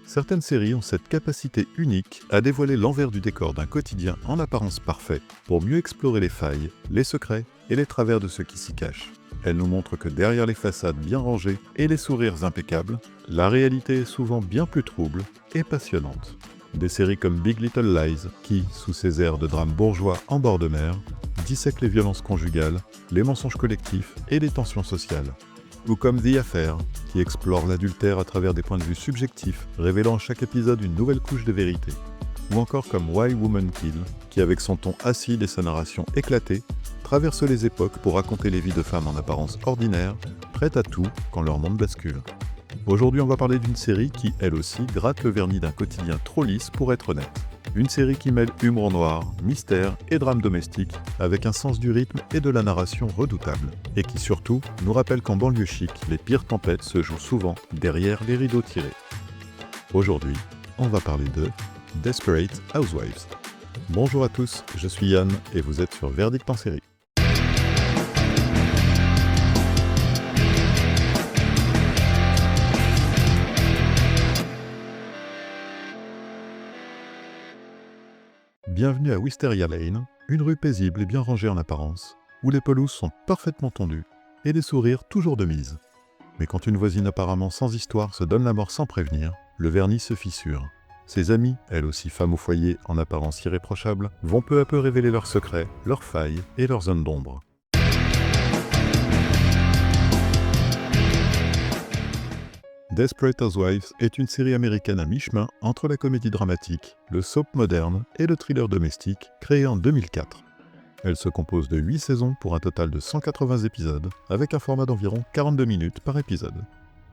Certaines séries ont cette capacité unique à dévoiler l'envers du décor d'un quotidien en apparence parfait, pour mieux explorer les failles, les secrets et les travers de ceux qui s'y cachent. Elles nous montrent que derrière les façades bien rangées et les sourires impeccables, la réalité est souvent bien plus trouble et passionnante. Des séries comme Big Little Lies, qui, sous ses airs de drame bourgeois en bord de mer, dissèquent les violences conjugales, les mensonges collectifs et les tensions sociales. Ou comme The Affair, qui explore l'adultère à travers des points de vue subjectifs, révélant à chaque épisode une nouvelle couche de vérité. Ou encore comme Why Women Kill, qui avec son ton acide et sa narration éclatée, traverse les époques pour raconter les vies de femmes en apparence ordinaires, prêtes à tout quand leur monde bascule. Aujourd'hui, on va parler d'une série qui, elle aussi, gratte le vernis d'un quotidien trop lisse pour être honnête. Une série qui mêle humour noir, mystère et drame domestique, avec un sens du rythme et de la narration redoutable. Et qui surtout nous rappelle qu'en banlieue chic, les pires tempêtes se jouent souvent derrière les rideaux tirés. Aujourd'hui, on va parler de Desperate Housewives. Bonjour à tous, je suis Yann et vous êtes sur Verdict en série. Bienvenue à Wisteria Lane, une rue paisible et bien rangée en apparence, où les pelouses sont parfaitement tondues et des sourires toujours de mise. Mais quand une voisine apparemment sans histoire se donne la mort sans prévenir, le vernis se fissure. Ses amies, elles aussi femmes au foyer en apparence irréprochable, vont peu à peu révéler leurs secrets, leurs failles et leurs zones d'ombre. Desperate Housewives est une série américaine à mi-chemin entre la comédie dramatique, le soap moderne et le thriller domestique, créée en 2004. Elle se compose de 8 saisons pour un total de 180 épisodes, avec un format d'environ 42 minutes par épisode.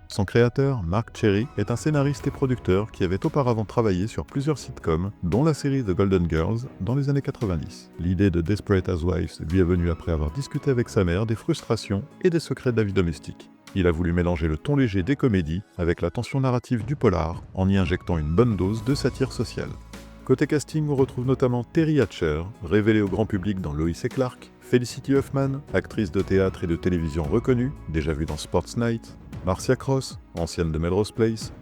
Son créateur, Mark Cherry, est un scénariste et producteur qui avait auparavant travaillé sur plusieurs sitcoms, dont la série The Golden Girls dans les années 90. L'idée de Desperate Housewives lui est venue après avoir discuté avec sa mère des frustrations et des secrets de la vie domestique. Il a voulu mélanger le ton léger des comédies avec la tension narrative du polar, en y injectant une bonne dose de satire sociale. Côté casting, on retrouve notamment Terry Hatcher, révélée au grand public dans Lois et Clark, Felicity Huffman, actrice de théâtre et de télévision reconnue, déjà vue dans Sports Night, Marcia Cross, ancienne de Melrose Place,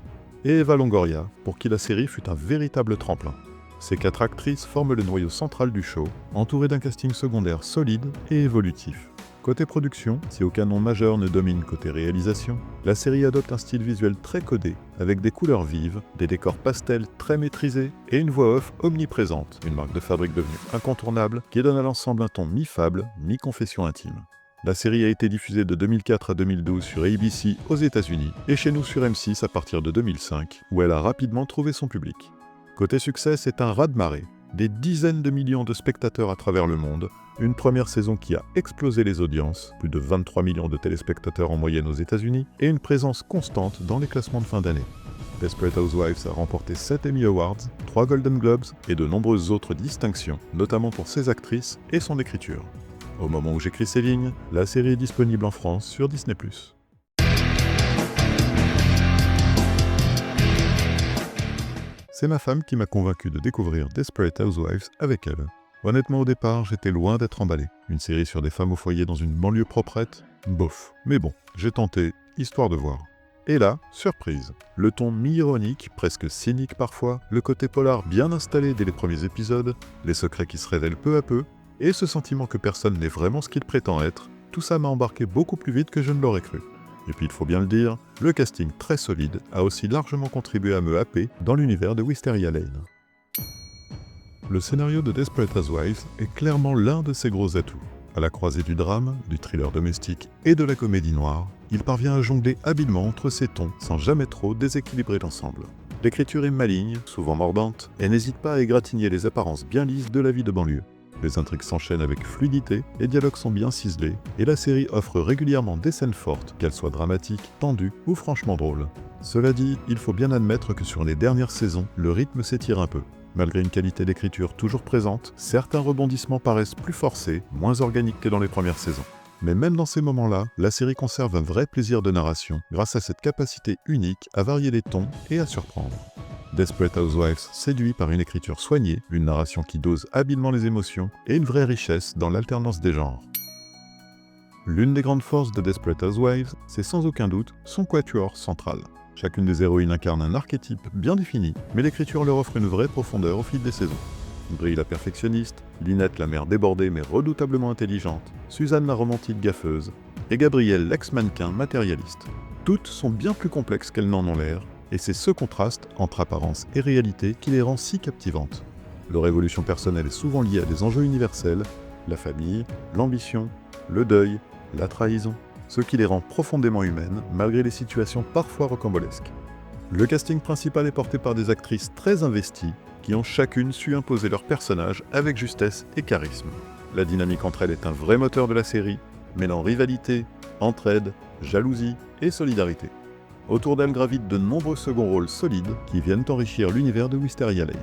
et Eva Longoria, pour qui la série fut un véritable tremplin. Ces 4 actrices forment le noyau central du show, entouré d'un casting secondaire solide et évolutif. Côté production, si aucun nom majeur ne domine côté réalisation, la série adopte un style visuel très codé, avec des couleurs vives, des décors pastels très maîtrisés et une voix off omniprésente, une marque de fabrique devenue incontournable qui donne à l'ensemble un ton mi-fable, mi-confession intime. La série a été diffusée de 2004 à 2012 sur ABC aux États-Unis et chez nous sur M6 à partir de 2005, où elle a rapidement trouvé son public. Côté succès, c'est un raz-de-marée. Des dizaines de millions de spectateurs à travers le monde, une première saison qui a explosé les audiences, plus de 23 millions de téléspectateurs en moyenne aux États-Unis, et une présence constante dans les classements de fin d'année. Desperate Housewives a remporté 7 Emmy Awards, 3 Golden Globes et de nombreuses autres distinctions, notamment pour ses actrices et son écriture. Au moment où j'écris ces lignes, la série est disponible en France sur Disney+. C'est ma femme qui m'a convaincu de découvrir Desperate Housewives avec elle. Honnêtement, au départ, j'étais loin d'être emballé. Une série sur des femmes au foyer dans une banlieue proprette, bof. Mais bon, j'ai tenté, histoire de voir. Et là, surprise. Le ton mi-ironique, presque cynique parfois, le côté polar bien installé dès les premiers épisodes, les secrets qui se révèlent peu à peu, et ce sentiment que personne n'est vraiment ce qu'il prétend être, tout ça m'a embarqué beaucoup plus vite que je ne l'aurais cru. Et puis il faut bien le dire, le casting très solide a aussi largement contribué à me happer dans l'univers de Wisteria Lane. Le scénario de Desperate Housewives est clairement l'un de ses gros atouts. À la croisée du drame, du thriller domestique et de la comédie noire, il parvient à jongler habilement entre ces tons sans jamais trop déséquilibrer l'ensemble. L'écriture est maligne, souvent mordante, et n'hésite pas à égratigner les apparences bien lisses de la vie de banlieue. Les intrigues s'enchaînent avec fluidité, les dialogues sont bien ciselés, et la série offre régulièrement des scènes fortes, qu'elles soient dramatiques, tendues ou franchement drôles. Cela dit, il faut bien admettre que sur les dernières saisons, le rythme s'étire un peu. Malgré une qualité d'écriture toujours présente, certains rebondissements paraissent plus forcés, moins organiques que dans les premières saisons. Mais même dans ces moments-là, la série conserve un vrai plaisir de narration, grâce à cette capacité unique à varier les tons et à surprendre. Desperate Housewives séduit par une écriture soignée, une narration qui dose habilement les émotions et une vraie richesse dans l'alternance des genres. L'une des grandes forces de Desperate Housewives, c'est sans aucun doute son quatuor central. Chacune des héroïnes incarne un archétype bien défini, mais l'écriture leur offre une vraie profondeur au fil des saisons. Brie la perfectionniste, Lynette la mère débordée mais redoutablement intelligente, Suzanne la romantique gaffeuse, et Gabrielle l'ex-mannequin matérialiste. Toutes sont bien plus complexes qu'elles n'en ont l'air, et c'est ce contraste entre apparence et réalité qui les rend si captivantes. Leur évolution personnelle est souvent liée à des enjeux universels, la famille, l'ambition, le deuil, la trahison, ce qui les rend profondément humaines malgré les situations parfois rocambolesques. Le casting principal est porté par des actrices très investies qui ont chacune su imposer leur personnage avec justesse et charisme. La dynamique entre elles est un vrai moteur de la série, mêlant rivalité, entraide, jalousie et solidarité. Autour d'elles gravitent de nombreux seconds rôles solides qui viennent enrichir l'univers de Wisteria Lane.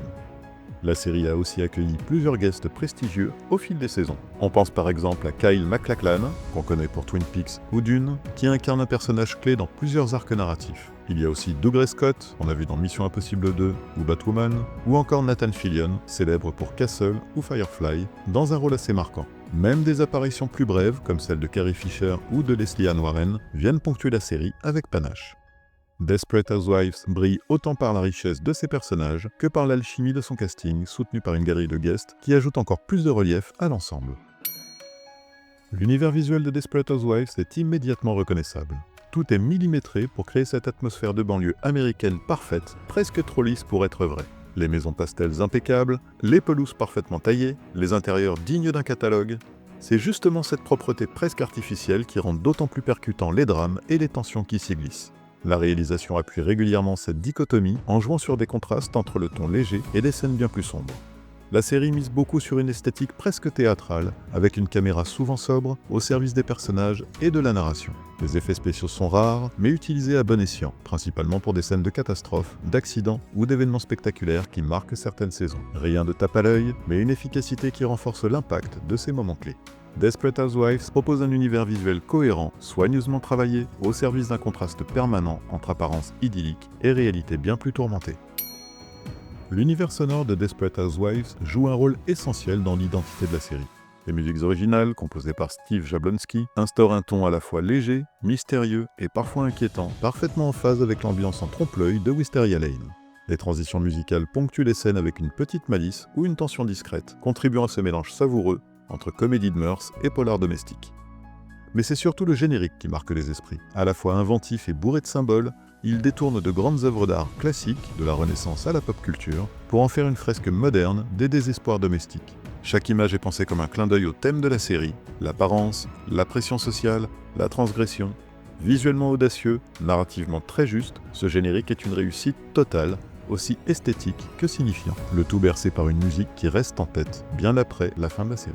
La série a aussi accueilli plusieurs guests prestigieux au fil des saisons. On pense par exemple à Kyle MacLachlan, qu'on connaît pour Twin Peaks ou Dune, qui incarne un personnage clé dans plusieurs arcs narratifs. Il y a aussi Dougray Scott, on a vu dans Mission Impossible 2 ou Batwoman, ou encore Nathan Fillion, célèbre pour Castle ou Firefly, dans un rôle assez marquant. Même des apparitions plus brèves, comme celle de Carrie Fisher ou de Leslie Ann Warren, viennent ponctuer la série avec panache. Desperate Housewives brille autant par la richesse de ses personnages que par l'alchimie de son casting, soutenu par une galerie de guests qui ajoute encore plus de relief à l'ensemble. L'univers visuel de Desperate Housewives est immédiatement reconnaissable. Tout est millimétré pour créer cette atmosphère de banlieue américaine parfaite, presque trop lisse pour être vraie. Les maisons pastels impeccables, les pelouses parfaitement taillées, les intérieurs dignes d'un catalogue. C'est justement cette propreté presque artificielle qui rend d'autant plus percutants les drames et les tensions qui s'y glissent. La réalisation appuie régulièrement cette dichotomie en jouant sur des contrastes entre le ton léger et des scènes bien plus sombres. La série mise beaucoup sur une esthétique presque théâtrale, avec une caméra souvent sobre, au service des personnages et de la narration. Les effets spéciaux sont rares, mais utilisés à bon escient, principalement pour des scènes de catastrophes, d'accidents ou d'événements spectaculaires qui marquent certaines saisons. Rien de tape à l'œil, mais une efficacité qui renforce l'impact de ces moments clés. Desperate Housewives propose un univers visuel cohérent, soigneusement travaillé, au service d'un contraste permanent entre apparence idyllique et réalité bien plus tourmentée. L'univers sonore de Desperate Housewives joue un rôle essentiel dans l'identité de la série. Les musiques originales, composées par Steve Jablonsky, instaurent un ton à la fois léger, mystérieux et parfois inquiétant, parfaitement en phase avec l'ambiance en trompe-l'œil de Wisteria Lane. Les transitions musicales ponctuent les scènes avec une petite malice ou une tension discrète, contribuant à ce mélange savoureux entre comédie de mœurs et polar domestique. Mais c'est surtout le générique qui marque les esprits. À la fois inventif et bourré de symboles, il détourne de grandes œuvres d'art classiques, de la Renaissance à la pop culture, pour en faire une fresque moderne des désespoirs domestiques. Chaque image est pensée comme un clin d'œil au thème de la série, l'apparence, la pression sociale, la transgression. Visuellement audacieux, narrativement très juste, ce générique est une réussite totale, aussi esthétique que signifiant. Le tout bercé par une musique qui reste en tête, bien après la fin de la série.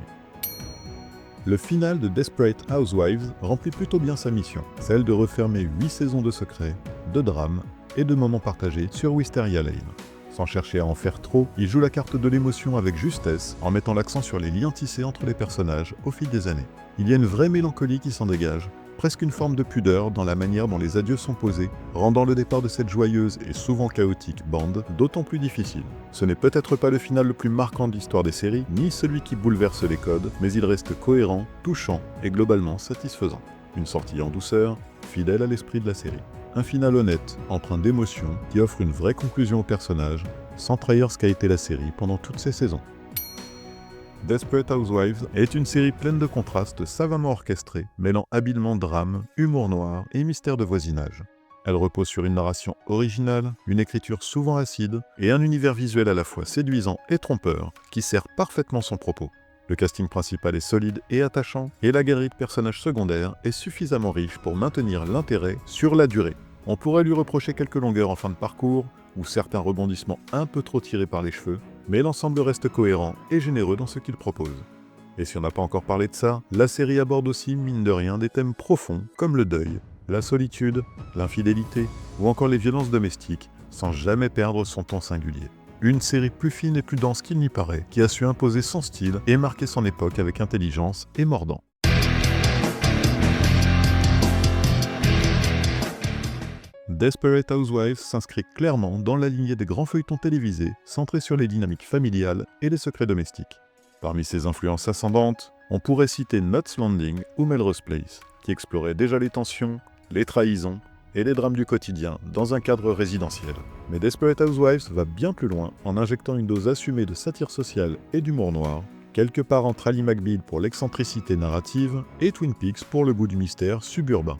Le final de Desperate Housewives remplit plutôt bien sa mission, celle de refermer 8 saisons de secrets, de drames et de moments partagés sur Wisteria Lane. Sans chercher à en faire trop, il joue la carte de l'émotion avec justesse en mettant l'accent sur les liens tissés entre les personnages au fil des années. Il y a une vraie mélancolie qui s'en dégage, presque une forme de pudeur dans la manière dont les adieux sont posés, rendant le départ de cette joyeuse et souvent chaotique bande d'autant plus difficile. Ce n'est peut-être pas le final le plus marquant de l'histoire des séries, ni celui qui bouleverse les codes, mais il reste cohérent, touchant et globalement satisfaisant. Une sortie en douceur, fidèle à l'esprit de la série. Un final honnête, empreint d'émotion, qui offre une vraie conclusion au personnage, sans trahir ce qu'a été la série pendant toutes ces saisons. Desperate Housewives est une série pleine de contrastes savamment orchestrés, mêlant habilement drame, humour noir et mystère de voisinage. Elle repose sur une narration originale, une écriture souvent acide et un univers visuel à la fois séduisant et trompeur qui sert parfaitement son propos. Le casting principal est solide et attachant, et la galerie de personnages secondaires est suffisamment riche pour maintenir l'intérêt sur la durée. On pourrait lui reprocher quelques longueurs en fin de parcours, ou certains rebondissements un peu trop tirés par les cheveux, mais l'ensemble reste cohérent et généreux dans ce qu'il propose. Et si on n'a pas encore parlé de ça, la série aborde aussi, mine de rien, des thèmes profonds comme le deuil, la solitude, l'infidélité ou encore les violences domestiques, sans jamais perdre son ton singulier. Une série plus fine et plus dense qu'il n'y paraît, qui a su imposer son style et marquer son époque avec intelligence et mordant. Desperate Housewives s'inscrit clairement dans la lignée des grands feuilletons télévisés centrés sur les dynamiques familiales et les secrets domestiques. Parmi ses influences ascendantes, on pourrait citer Knots Landing ou Melrose Place, qui exploraient déjà les tensions, les trahisons et les drames du quotidien dans un cadre résidentiel. Mais Desperate Housewives va bien plus loin en injectant une dose assumée de satire sociale et d'humour noir, quelque part entre Ally McBeal pour l'excentricité narrative et Twin Peaks pour le goût du mystère suburbain.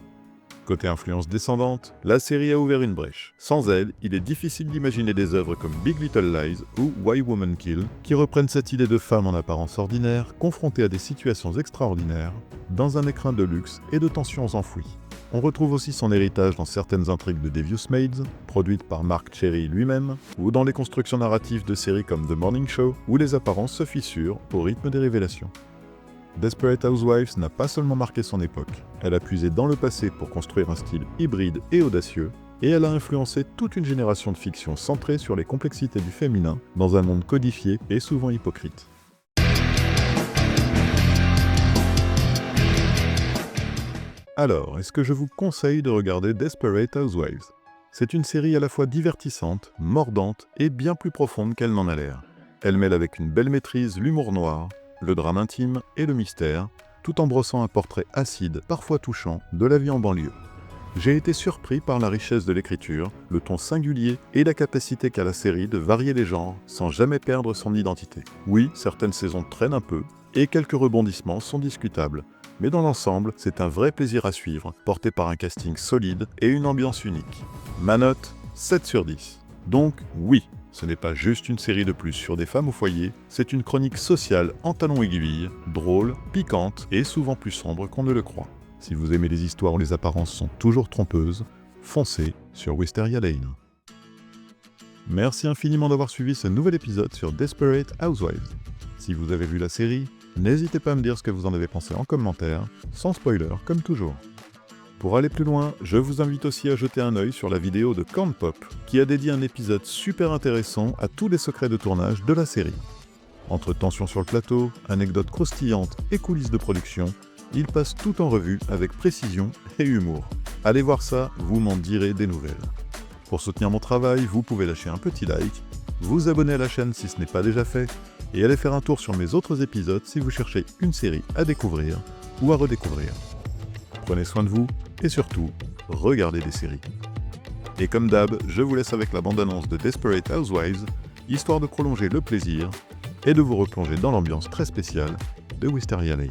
Côté influence descendante, la série a ouvert une brèche. Sans elle, il est difficile d'imaginer des œuvres comme Big Little Lies ou Why Women Kill, qui reprennent cette idée de femme en apparence ordinaire, confrontée à des situations extraordinaires, dans un écrin de luxe et de tensions enfouies. On retrouve aussi son héritage dans certaines intrigues de Devious Maids, produites par Mark Cherry lui-même, ou dans les constructions narratives de séries comme The Morning Show, où les apparences se fissurent au rythme des révélations. Desperate Housewives n'a pas seulement marqué son époque, elle a puisé dans le passé pour construire un style hybride et audacieux, et elle a influencé toute une génération de fiction centrée sur les complexités du féminin dans un monde codifié et souvent hypocrite. Alors, est-ce que je vous conseille de regarder Desperate Housewives ? C'est une série à la fois divertissante, mordante et bien plus profonde qu'elle n'en a l'air. Elle mêle avec une belle maîtrise l'humour noir, le drame intime et le mystère, tout en brossant un portrait acide, parfois touchant, de la vie en banlieue. J'ai été surpris par la richesse de l'écriture, le ton singulier et la capacité qu'a la série de varier les genres sans jamais perdre son identité. Oui, certaines saisons traînent un peu, et quelques rebondissements sont discutables, mais dans l'ensemble, c'est un vrai plaisir à suivre, porté par un casting solide et une ambiance unique. Ma note, 7 sur 10. Donc oui, ce n'est pas juste une série de plus sur des femmes au foyer, c'est une chronique sociale en talons aiguilles, drôle, piquante et souvent plus sombre qu'on ne le croit. Si vous aimez les histoires où les apparences sont toujours trompeuses, foncez sur Wisteria Lane. Merci infiniment d'avoir suivi ce nouvel épisode sur Desperate Housewives. Si vous avez vu la série, n'hésitez pas à me dire ce que vous en avez pensé en commentaire, sans spoiler comme toujours. Pour aller plus loin, je vous invite aussi à jeter un œil sur la vidéo de Corn Pop, qui a dédié un épisode super intéressant à tous les secrets de tournage de la série. Entre tensions sur le plateau, anecdotes croustillantes et coulisses de production, il passe tout en revue avec précision et humour. Allez voir ça, vous m'en direz des nouvelles. Pour soutenir mon travail, vous pouvez lâcher un petit like, vous abonner à la chaîne si ce n'est pas déjà fait, et aller faire un tour sur mes autres épisodes si vous cherchez une série à découvrir ou à redécouvrir. Prenez soin de vous, et surtout, regardez des séries. Et comme d'hab, je vous laisse avec la bande-annonce de Desperate Housewives, histoire de prolonger le plaisir et de vous replonger dans l'ambiance très spéciale de Wisteria Lane.